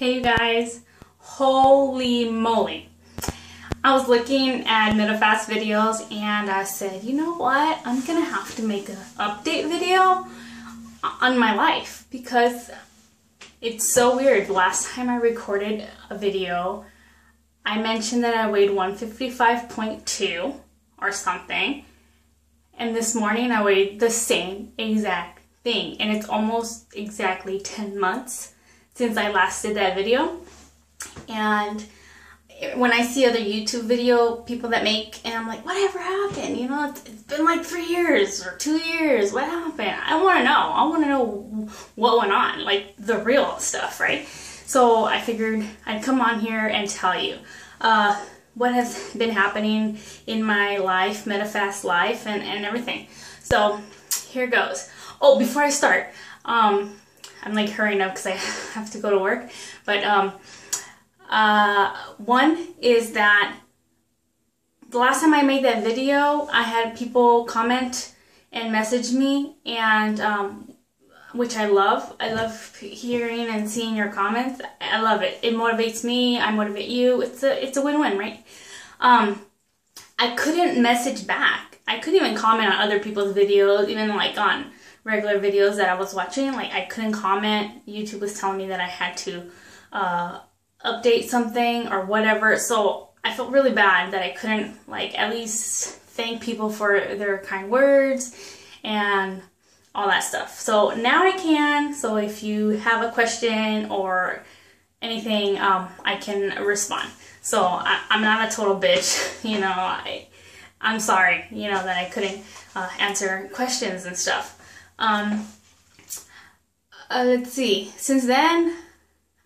Hey you guys, holy moly. I was looking at Medifast videos and I said, you know what, I'm gonna have to make an update video on my life because it's so weird. Last time I recorded a video, I mentioned that I weighed 155.2 or something, and this morning I weighed the same exact thing, and it's almost exactly 10 months since I last did that video. And when I see other YouTube video people that make, and I'm like, whatever happened? You know, it's been like 3 years or 2 years. What happened? I want to know. I want to know what went on, like the real stuff, right? So I figured I'd come on here and tell you what has been happening in my life, Medifast life, and everything. So here goes. Oh, before I start, I'm like hurrying up because I have to go to work. But one is that the last time I made that video, I had people comment and message me, and which I love. I love hearing and seeing your comments. I love it. It motivates me. I motivate you. It's a win-win, right? I couldn't message back. I couldn't even comment on other people's videos, even like on regular videos that I was watching. Like, I couldn't comment. YouTube was telling me that I had to update something or whatever. So I felt really bad that I couldn't, like, at least thank people for their kind words and all that stuff. So now I can. So if you have a question or anything, I can respond. So I'm not a total bitch, you know. I'm sorry, you know, that I couldn't answer questions and stuff. Let's see. Since then,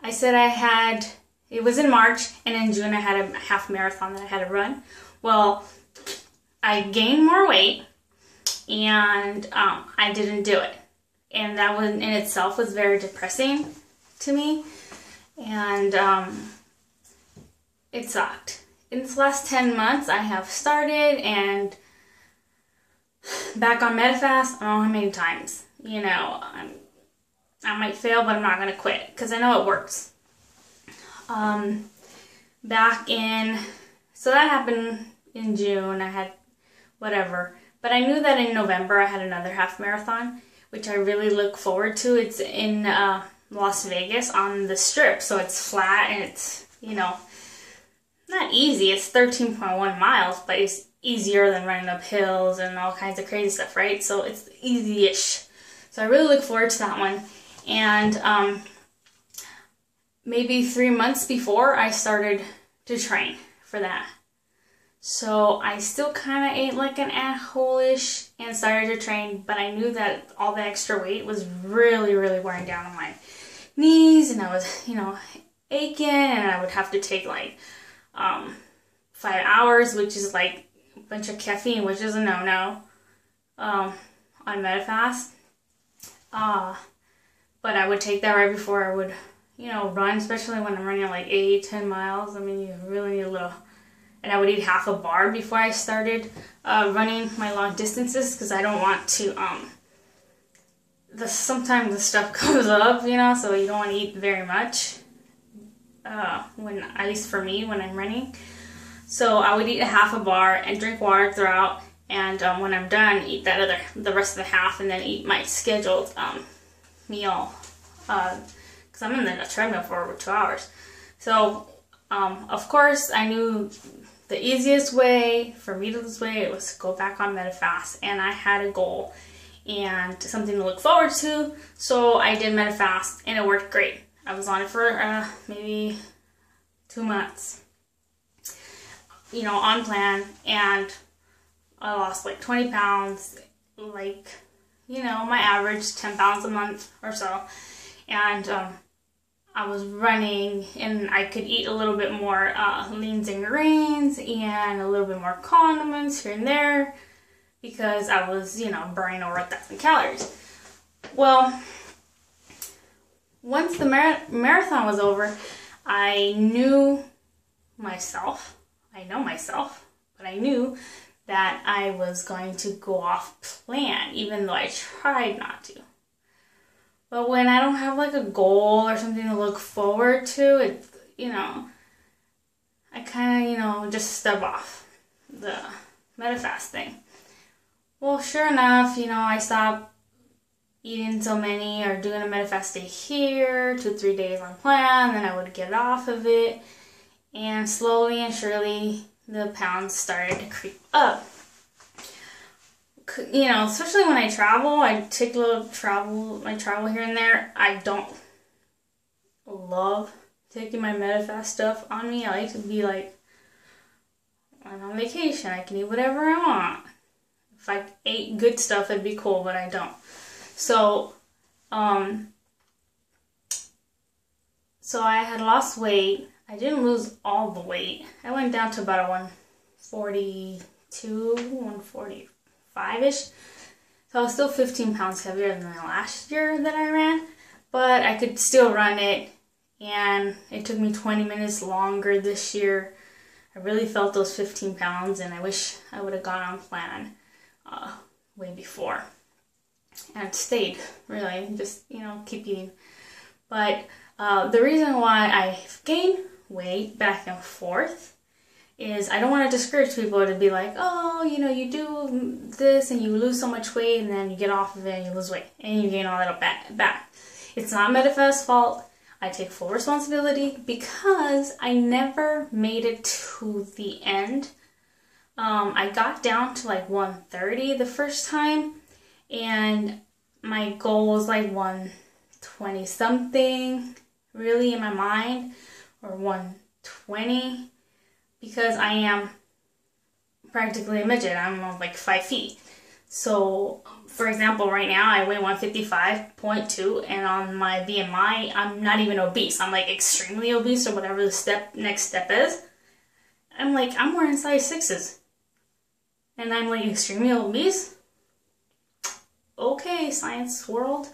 I said it was in March, and in June I had a half marathon that I had to run. Well, I gained more weight, and I didn't do it. And that was in itself was very depressing to me, and it sucked. In this last 10 months, I have started and back on Medifast. I don't know how many times. You know, I might fail, but I'm not gonna quit because I know it works. So that happened in June. I had whatever, but I knew that in November I had another half marathon, which I really look forward to. It's in Las Vegas on the Strip, so it's flat and it's, you know, not easy. It's 13.1 miles, but it's easier than running up hills and all kinds of crazy stuff, right? So it's easy-ish. So I really look forward to that one. And maybe 3 months before, I started to train for that. So I still kind of ate like an asshole-ish and started to train, but I knew that all the extra weight was really, really wearing down on my knees, and I was, you know, aching, and I would have to take like 5 hours, which is like a bunch of caffeine, which is a no-no on Medifast. But I would take that right before I would, you know, run, especially when I'm running like 8-10 miles. I mean, you really need a little. And I would eat half a bar before I started running my long distances, because I don't want to, sometimes the stuff comes up, you know, so you don't want to eat very much, at least for me, when I'm running. So I would eat a half a bar and drink water throughout, and when I'm done, eat the rest of the half, and then eat my scheduled meal, because I'm in the treadmill for over 2 hours. So, of course, I knew the easiest way for me to lose weight was to go back on Medifast, and I had a goal and something to look forward to, so I did Medifast, and it worked great. I was on it for maybe 2 months, you know, on plan, and I lost like 20 pounds, like, you know, my average 10 pounds a month or so, and I was running, and I could eat a little bit more leans and greens and a little bit more condiments here and there, because I was, you know, burning over 1,000 calories. Well, once the marathon was over, I knew myself. I know myself, but I knew that I was going to go off plan, even though I tried not to. But when I don't have like a goal or something to look forward to, it, you know, I kind of, you know, just step off the Medifast thing. Well, sure enough, you know, I stopped eating so many or doing a Medifast day here, 2-3 days on plan, then I would get off of it, and slowly and surely the pounds started to creep up. You know, especially when I travel, I take a little travel here and there. I don't love taking my Medifast stuff on me. I like to be like, I'm on vacation, I can eat whatever I want. If I ate good stuff, it'd be cool, but I don't. So I had lost weight. I didn't lose all the weight. I went down to about 142, 145-ish. So I was still 15 pounds heavier than the last year that I ran, but I could still run it, and it took me 20 minutes longer this year. I really felt those 15 pounds, and I wish I would have gone on plan way before and stayed, really, just, you know, keep eating. But the reason why I've gained weight back and forth is I don't want to discourage people to be like, oh, you know, you do this and you lose so much weight and then you get off of it and you lose weight and you gain all that back. It's not Medifast's fault. I take full responsibility because I never made it to the end. I got down to like 130 the first time, and my goal was like 120 something, really, in my mind, or 120, because I am practically a midget. I'm like 5 feet. So, for example, right now I weigh 155.2, and on my BMI, I'm not even obese. I'm like extremely obese, or whatever the next step is. I'm wearing size 6s. And I'm like extremely obese. Okay, science world.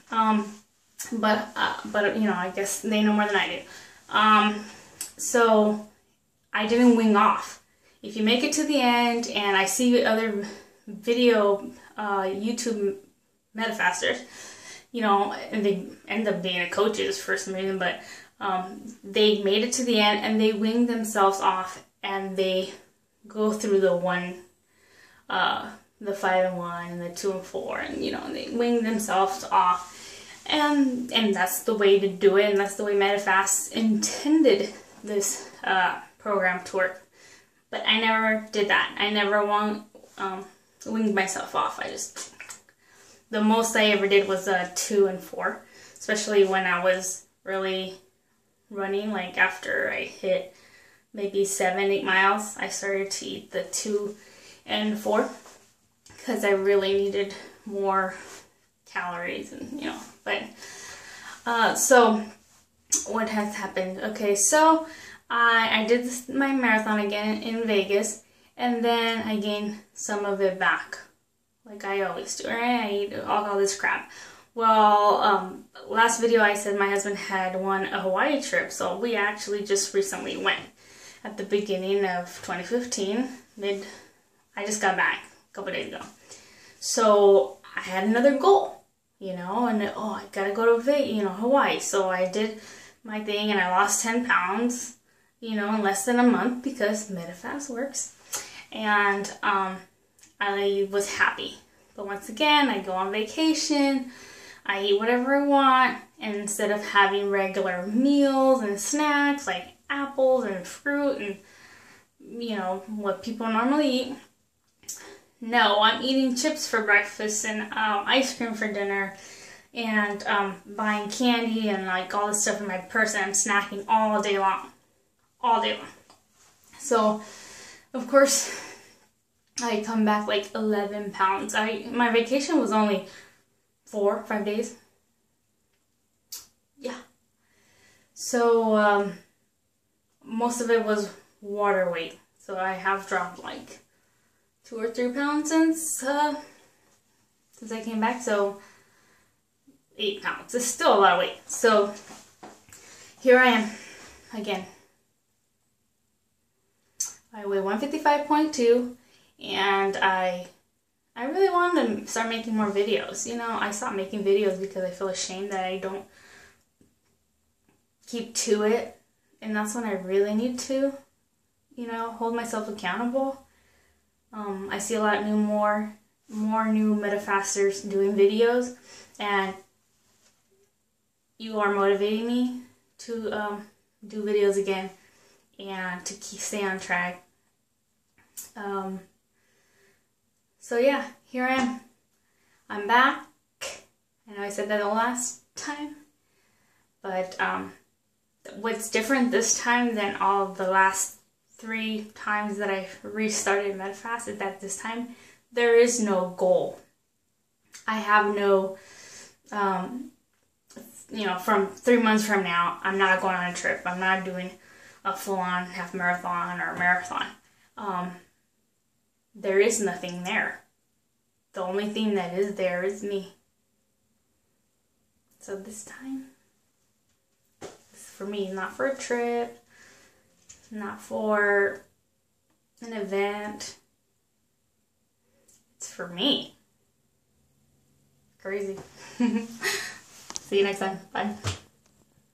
But you know, I guess they know more than I do. So I didn't wing off. If you make it to the end, and I see other video YouTube Medifasters, you know, and they end up being coaches for some reason, but they made it to the end and they wing themselves off, and they go through the 5 and 1 and the 2 and 4, and, you know, they wing themselves off, and that's the way to do it, and that's the way Medifast intended this program to work. But I never did that. I never winged myself off. The most I ever did was 2 and 4, especially when I was really running. Like after I hit maybe 7-8 miles, I started to eat the 2 and 4 because I really needed more calories, and, you know. But so what has happened? Okay, so I did my marathon again in Vegas, and then I gained some of it back, like I always do, right? I eat all this crap. Well, last video I said my husband had won a Hawaii trip, so we actually just recently went at the beginning of 2015. I just got back a couple days ago. So I had another goal, you know, and I gotta go to Hawaii. So I did my thing, and I lost 10 pounds, you know, in less than a month, because Medifast works. And I was happy. But once again, I go on vacation, I eat whatever I want, and instead of having regular meals and snacks like apples and fruit and, you know, what people normally eat, no, I'm eating chips for breakfast and ice cream for dinner, and buying candy and like all this stuff in my purse, and I'm snacking all day long. All day long. So, of course, I come back like 11 pounds. My vacation was only 4 or 5 days. Yeah. So, most of it was water weight. So I have dropped like 2 or 3 pounds since I came back. So 8 pounds. It's still a lot of weight. So here I am again. I weigh 155.2, and I I really wanted to start making more videos. You know, I stopped making videos because I feel ashamed that I don't keep to it. And that's when I really need to, you know, hold myself accountable. I see a lot of more new Medifasters doing videos, and you are motivating me to do videos again and to stay on track. So yeah, here I am. I'm back. I know I said that the last time, but what's different this time than all the last 3 times that I restarted Medifast is that this time there is no goal. I have no, you know, from 3 months from now, I'm not going on a trip. I'm not doing a full-on half marathon or a marathon. There is nothing there. The only thing that is there is me. So this time, it's for me, not for a trip, not for an event. It's for me. Crazy. See you next time. Bye.